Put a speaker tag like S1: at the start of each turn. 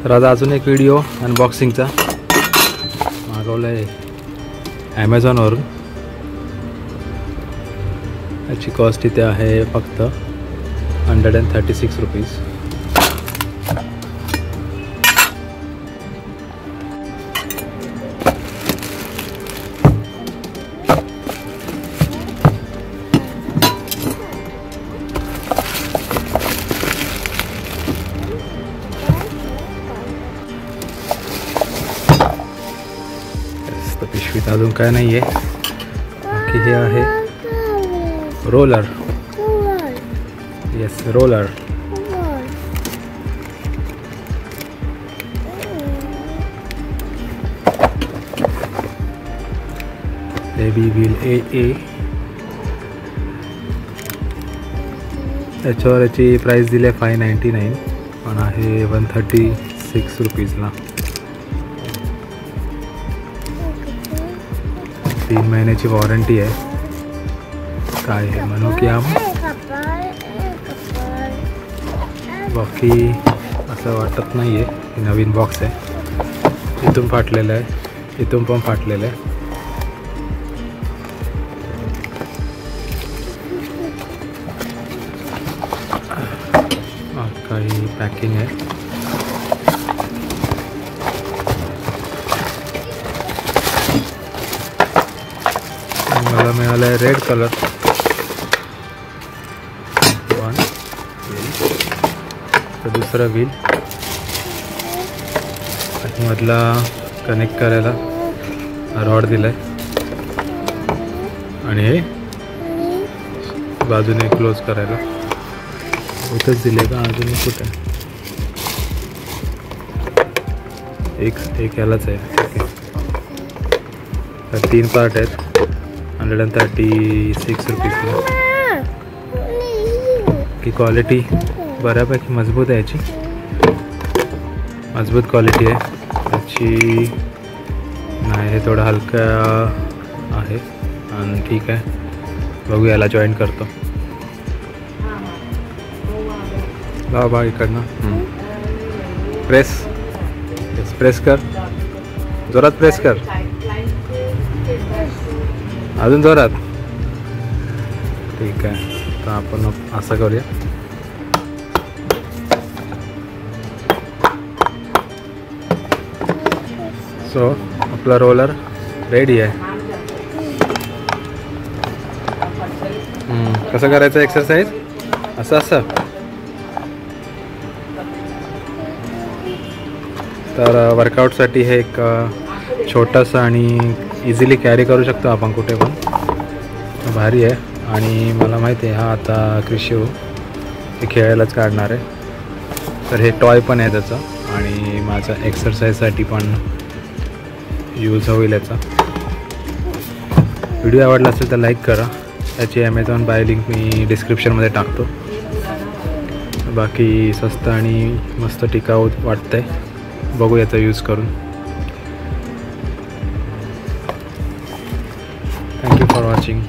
S1: तर आता अजून एक व्हिडिओ अनबॉक्सिंगचा मागवला आहे ॲमेझॉनवरून. याची कॉस्ट इथे आहे फक्त 136 रुपीज. पिशवीत अजून काय नाही आहे. बाकी हे आहे roller. Yes, roller. Baby wheel ए. याच्यावर याची प्राईस दिली आहे 599 पण आहे 136 रुपीजला. 3 महिन्याची वॉरंटी आहे. काय आहे म्हणू की बाकी असं वाटत नाही आहे. नवीन बॉक्स आहे. इथून फाटलेलं आहे, इथून पण फाटलेलं आहे. काही पॅकिंग आहे. मला मिळालं आहे रेड कलर. दुसरा व्हील मधला कनेक्ट करायला रॉड दिलाय आणि हे बाजूने क्लोज करायला इथंच दिले का अजून कुठे एक यालाच आहे. तर 3 पार्ट आहेत. 136 रुपीजला. की क्वालिटी बऱ्यापैकी मजबूत आहे. याची मजबूत क्वालिटी आहे याची. नाही हे थोडं हलकं आहे आणि ठीक आहे. बघू याला जॉईन करतो. बा इकडनं प्रेस. प्रेस कर, जोरात प्रेस कर, अजून जोरात. ठीक आहे. तर आपण असं करूया. सो आपला रोलर रेडी आहे. कसं करायचं एक्सरसाइज? असं तर वर्कआउटसाठी हे एक छोटंसं आणि इझिली कॅरी करू शकतो आपण कुठे पण. भारी आहे. आणि मला माहिती आहे हा आता क्रिशू हे खेळायलाच काढणार आहे. तर हे टॉय पण आहे त्याचं आणि माझा एक्सरसाइजसाठी पण यूज होईल याचा. व्हिडिओ आवडला असेल तर लाईक करा. त्याची ॲमेझॉन बाय लिंक मी डिस्क्रिप्शनमध्ये टाकतो. बाकी स्वस्त आणि मस्त टिकाऊ वाटतं आहे. बघू याचा यूज करून. Thank you for watching.